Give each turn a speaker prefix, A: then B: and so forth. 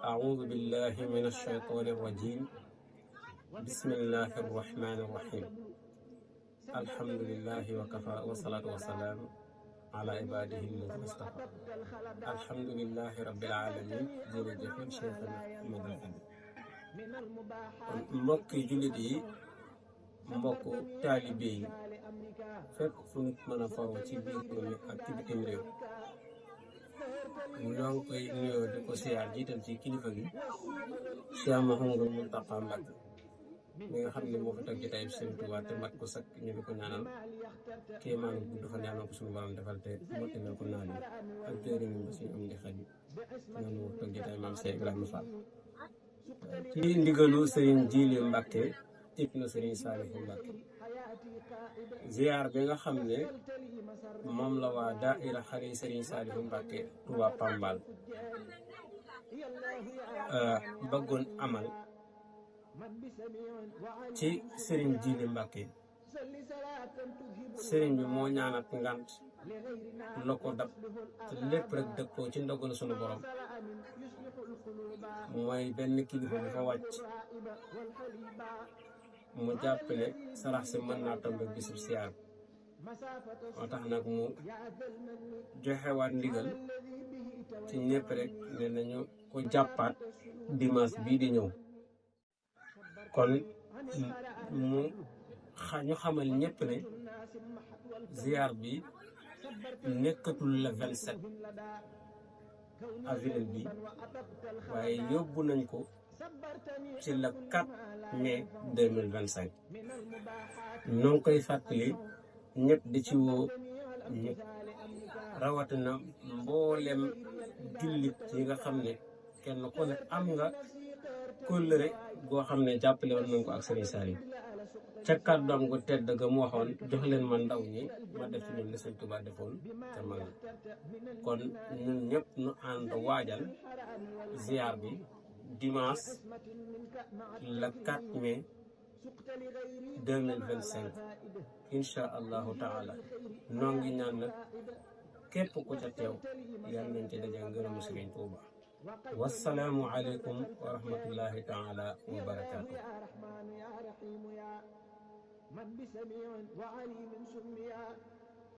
A: أعوذ بالله من الشيطان الرجيم بسم الله الرحمن الرحيم الحمد لله وكفى والصلاة والسلام على عباده الذين اصطفى الحمد لله رب العالمين jërëjëf Cheikhna Ahmadul Khadim mbokki jullit yi mbokku taalibe yi fépp fu nit mën a fawoo ci biir réew mi ak ci bitim réew ñoo ngi koy nuyoo di ko siyaar jiital ci kilifa gi Cheikh Mouhamadou Mountakha Mbacké mi nga xam ne moo fi toog jotaay bi Sëriñ Tuubaa te mat ko sakk ñu di ko ñaanal kéemaanu gudd fan yàlla ko suñu borom defal te mottalal ko naan yi ak jëriñu ba suñu am di xaj ñaan moo toog jotaay maam Cheikh Ibrahima Fall ci ndigalu Sëriñ Jili Mbacké ibnu Sëriñ Saalihu Mbacké ziar bi nga xam ne moom la waa daaira xale Sëriñ Saalihu Mbacké Touba Pambal bëggoon amal ci Sëriñ Jili Mbacké sëriñ bi moo ñaanat ngant la ko dab te lépp rek dëppoo ci ndogal sunu borom mooy benn kilifa bu fa wàcc mu jàpp ne sarax si mën naa tombe bisub siyaar moo tax nag mu joxewaat ndigal ci ñëpp rek ne nañu ko jàppaat dimanche bii di ñëw kon ñu xamal ñëpp ne ziar bi nekkatul le 27 avril bi waaye yóbbu nañ ko ci le 4 mai 2025 ñoo ngi koy fàttali ñëpp di ci woo ñëpp rawatina mboolem jullit yi nga xam ne kenn ku ne am nga kóllëre goo xam ne jàppale woon nañ ko ak Sëriñ Saliou ca kàddoom gu tedd ga mu waxoon jox leen ma ndaw ñi ma def ci ñoom li Sëriñ Tuubaa defoon ca mag kon ñun ñëpp ñu ànd waajal ziar bi dimanche le 4 mai 2025 incha allahu taala noo ngi ñaan nag képp ku ca teew yal nañ ci daje ngërëmu Sëriñ Tuubaa wassalaamu aleykum wa rahmatullahi taala wa barakaatu
B: من بسميع وعليم سميا